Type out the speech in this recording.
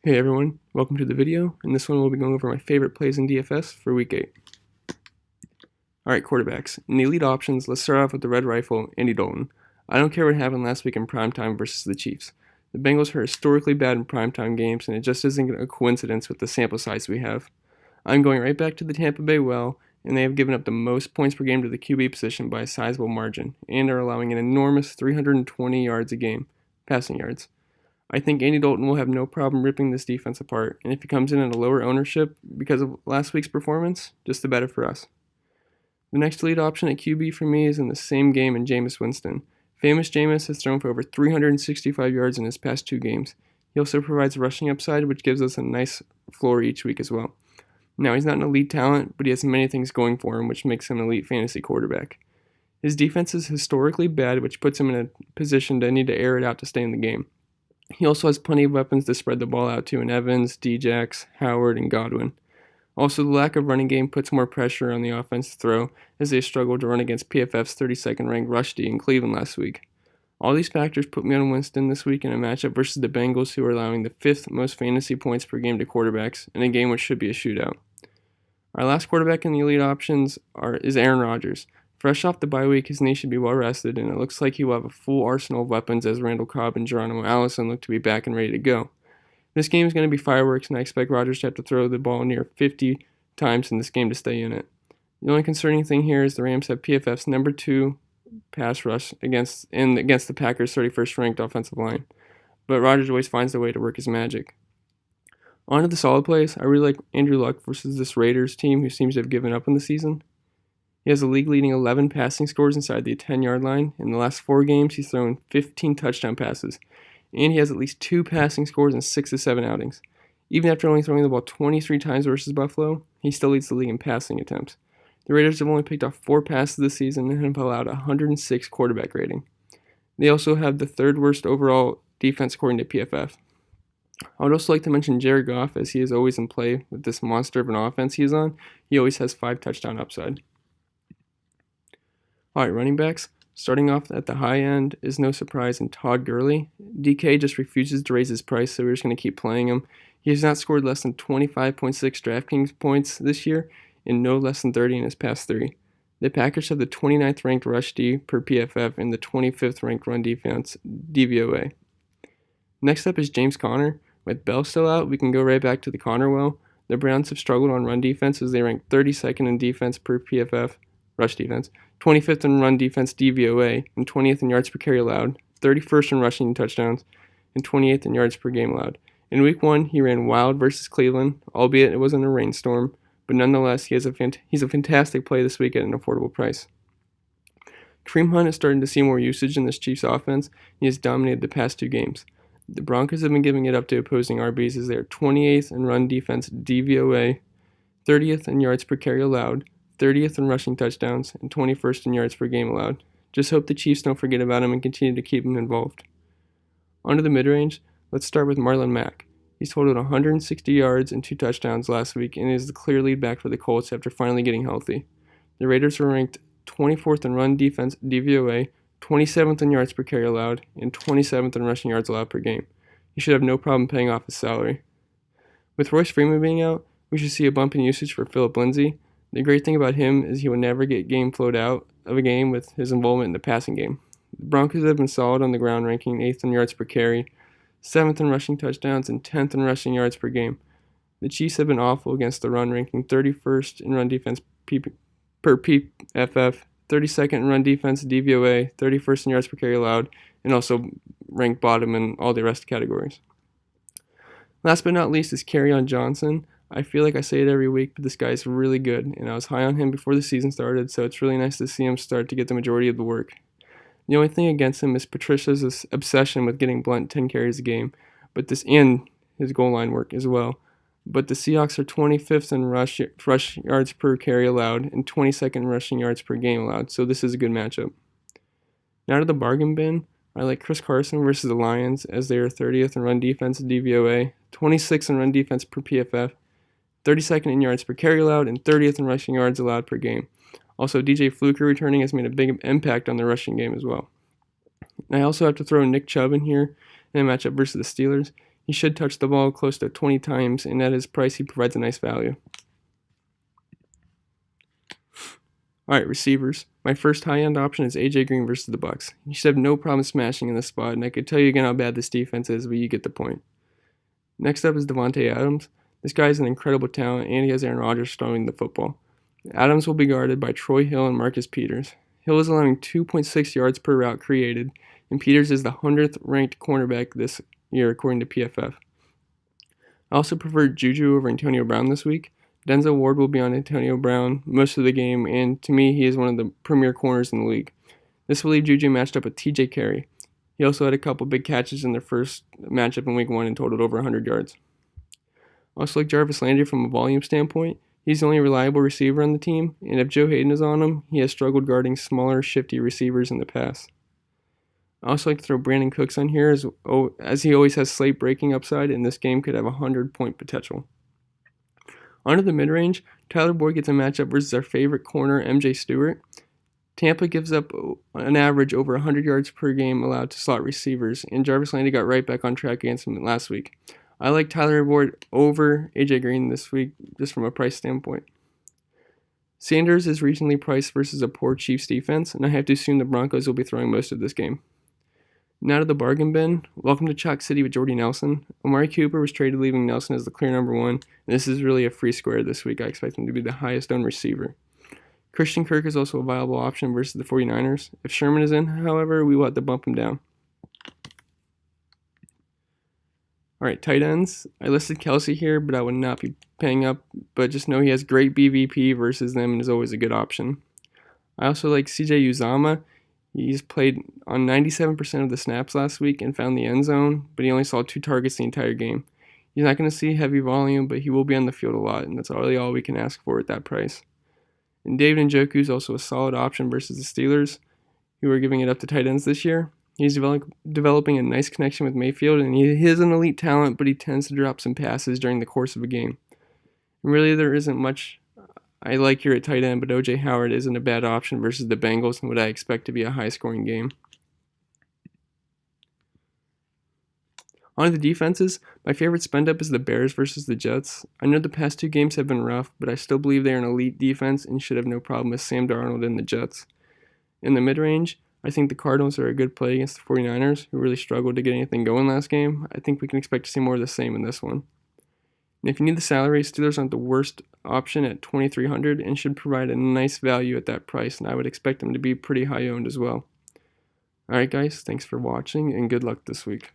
Hey everyone, welcome to the video. In this one we'll be going over my favorite plays in DFS for week 8. Alright, quarterbacks. In the elite options, let's start off with the red rifle, Andy Dalton. I don't care what happened last week in primetime versus the Chiefs. The Bengals are historically bad in primetime games, and it just isn't a coincidence with the sample size we have. I'm going right back to the Tampa Bay well, and they have given up the most points per game to the QB position by a sizable margin, and are allowing an enormous 320 yards a game, passing yards. I think Andy Dalton will have no problem ripping this defense apart, and if he comes in at a lower ownership because of last week's performance, just the better for us. The next lead option at QB for me is in the same game in Jameis Winston. Famous Jameis has thrown for over 365 yards in his past 2 games. He also provides rushing upside, which gives us a nice floor each week as well. Now, he's not an elite talent, but he has many things going for him, which makes him an elite fantasy quarterback. His defense is historically bad, which puts him in a position to need to air it out to stay in the game. He also has plenty of weapons to spread the ball out to in Evans, Djax, Howard, and Godwin. Also, the lack of running game puts more pressure on the offense to throw, as they struggled to run against PFF's 32nd ranked rush D in Cleveland last week. All these factors put me on Winston this week in a matchup versus the Bengals, who are allowing the 5th most fantasy points per game to quarterbacks, in a game which should be a shootout. Our last quarterback in the elite options is Aaron Rodgers. Fresh off the bye week, his knee should be well rested, and it looks like he will have a full arsenal of weapons as Randall Cobb and Geronimo Allison look to be back and ready to go. This game is going to be fireworks, and I expect Rodgers to have to throw the ball near 50 times in this game to stay in it. The only concerning thing here is the Rams have PFF's number 2 pass rush against the Packers' 31st ranked offensive line, but Rodgers always finds a way to work his magic. On to the solid plays. I really like Andrew Luck versus this Raiders team, who seems to have given up on the season. He has a league-leading 11 passing scores inside the 10-yard line. In the last 4 games, he's thrown 15 touchdown passes, and he has at least 2 passing scores in 6 of 7 outings. Even after only throwing the ball 23 times versus Buffalo, he still leads the league in passing attempts. The Raiders have only picked off 4 passes this season and have allowed a 106 quarterback rating. They also have the 3rd worst overall defense according to PFF. I would also like to mention Jared Goff, as he is always in play with this monster of an offense he is on. He always has 5 touchdown upside. Alright, running backs. Starting off at the high end is no surprise in Todd Gurley. DK just refuses to raise his price, so we're just going to keep playing him. He has not scored less than 25.6 Draftkings points this year, and no less than 30 in his past 3. The Packers have the 29th ranked rush D per PFF and the 25th ranked run defense DVOA. Next up is James Conner. With Bell still out, we can go right back to the Conner well. The Browns have struggled on run defense, as they rank 32nd in defense per PFF, rush defense, 25th in run defense DVOA, and 20th in yards per carry allowed, 31st in rushing touchdowns, and 28th in yards per game allowed. In week 1, he ran wild versus Cleveland, albeit it wasn't a rainstorm, but nonetheless, he's a fantastic play this week at an affordable price. Kareem Hunt is starting to see more usage in this Chiefs offense. He has dominated the past 2 games. The Broncos have been giving it up to opposing RBs, as they are 28th in run defense DVOA, 30th in yards per carry allowed, 30th in rushing touchdowns, and 21st in yards per game allowed. Just hope the Chiefs don't forget about him and continue to keep him involved. On to the mid-range. Let's start with Marlon Mack. He's totaled 160 yards and 2 touchdowns last week, and is the clear lead back for the Colts after finally getting healthy. The Raiders were ranked 24th in run defense DVOA, 27th in yards per carry allowed, and 27th in rushing yards allowed per game. He should have no problem paying off his salary. With Royce Freeman being out, we should see a bump in usage for Phillip Lindsay. The great thing about him is he will never get game flowed out of a game with his involvement in the passing game. The Broncos have been solid on the ground, ranking 8th in yards per carry, 7th in rushing touchdowns, and 10th in rushing yards per game. The Chiefs have been awful against the run, ranking 31st in run defense per PFF, 32nd in run defense DVOA, 31st in yards per carry allowed, and also ranked bottom in all the rest categories. Last but not least is Kerryon Johnson. I feel like I say it every week, but this guy is really good, and I was high on him before the season started, so it's really nice to see him start to get the majority of the work. The only thing against him is Patricia's obsession with getting Blunt 10 carries a game, and his goal line work as well. But the Seahawks are 25th in rush yards per carry allowed and 22nd in rushing yards per game allowed, so this is a good matchup. Now to the bargain bin. I like Chris Carson versus the Lions, as they are 30th in run defense DVOA, 26th in run defense per PFF, 32nd in yards per carry allowed, and 30th in rushing yards allowed per game. Also, DJ Fluker returning has made a big impact on the rushing game as well. And I also have to throw Nick Chubb in here in a matchup versus the Steelers. He should touch the ball close to 20 times, and at his price, he provides a nice value. Alright, receivers. My first high-end option is AJ Green versus the Bucks. You should have no problem smashing in this spot, and I could tell you again how bad this defense is, but you get the point. Next up is Devontae Adams. This guy is an incredible talent, and he has Aaron Rodgers throwing the football. Adams will be guarded by Troy Hill and Marcus Peters. Hill is allowing 2.6 yards per route created, and Peters is the 100th ranked cornerback this year according to PFF. I also prefer Juju over Antonio Brown this week. Denzel Ward will be on Antonio Brown most of the game, and to me, he is one of the premier corners in the league. This will leave Juju matched up with TJ Carey. He also had a couple big catches in their first matchup in Week 1 and totaled over 100 yards. I also like Jarvis Landry from a volume standpoint. He's the only reliable receiver on the team, and if Joe Hayden is on him, he has struggled guarding smaller, shifty receivers in the past. I also like to throw Brandon Cooks on here as he always has slate breaking upside, and this game could have 100-point potential. Onto the mid-range, Tyler Boyd gets a matchup versus our favorite corner, MJ Stewart. Tampa gives up an average over 100 yards per game allowed to slot receivers, and Jarvis Landry got right back on track against him last week. I like Tyler Boyd over AJ Green this week, just from a price standpoint. Sanders is recently priced versus a poor Chiefs defense, and I have to assume the Broncos will be throwing most of this game. Now to the bargain bin. Welcome to Chalk City with Jordy Nelson. Amari Cooper was traded, leaving Nelson as the clear number 1, and this is really a free square this week. I expect him to be the highest owned receiver. Christian Kirk is also a viable option versus the 49ers. If Sherman is in, however, we will have to bump him down. Alright, tight ends. I listed Kelsey here, but I would not be paying up, but just know he has great BVP versus them and is always a good option. I also like CJ Uzomah. He's played on 97% of the snaps last week and found the end zone, but he only saw 2 targets the entire game. He's not going to see heavy volume, but he will be on the field a lot, and that's really all we can ask for at that price. And David Njoku is also a solid option versus the Steelers, who are giving it up to tight ends this year. He's developing a nice connection with Mayfield, and he is an elite talent, but he tends to drop some passes during the course of a game. And really, there isn't much I like here at tight end, but O.J. Howard isn't a bad option versus the Bengals and what I expect to be a high-scoring game. On to the defenses, my favorite spend-up is the Bears versus the Jets. I know the past 2 games have been rough, but I still believe they are an elite defense and should have no problem with Sam Darnold and the Jets. In the mid-range, I think the Cardinals are a good play against the 49ers, who really struggled to get anything going last game. I think we can expect to see more of the same in this one. And if you need the salary, Steelers aren't the worst option at $2,300 and should provide a nice value at that price, and I would expect them to be pretty high owned as well. Alright guys, thanks for watching and good luck this week.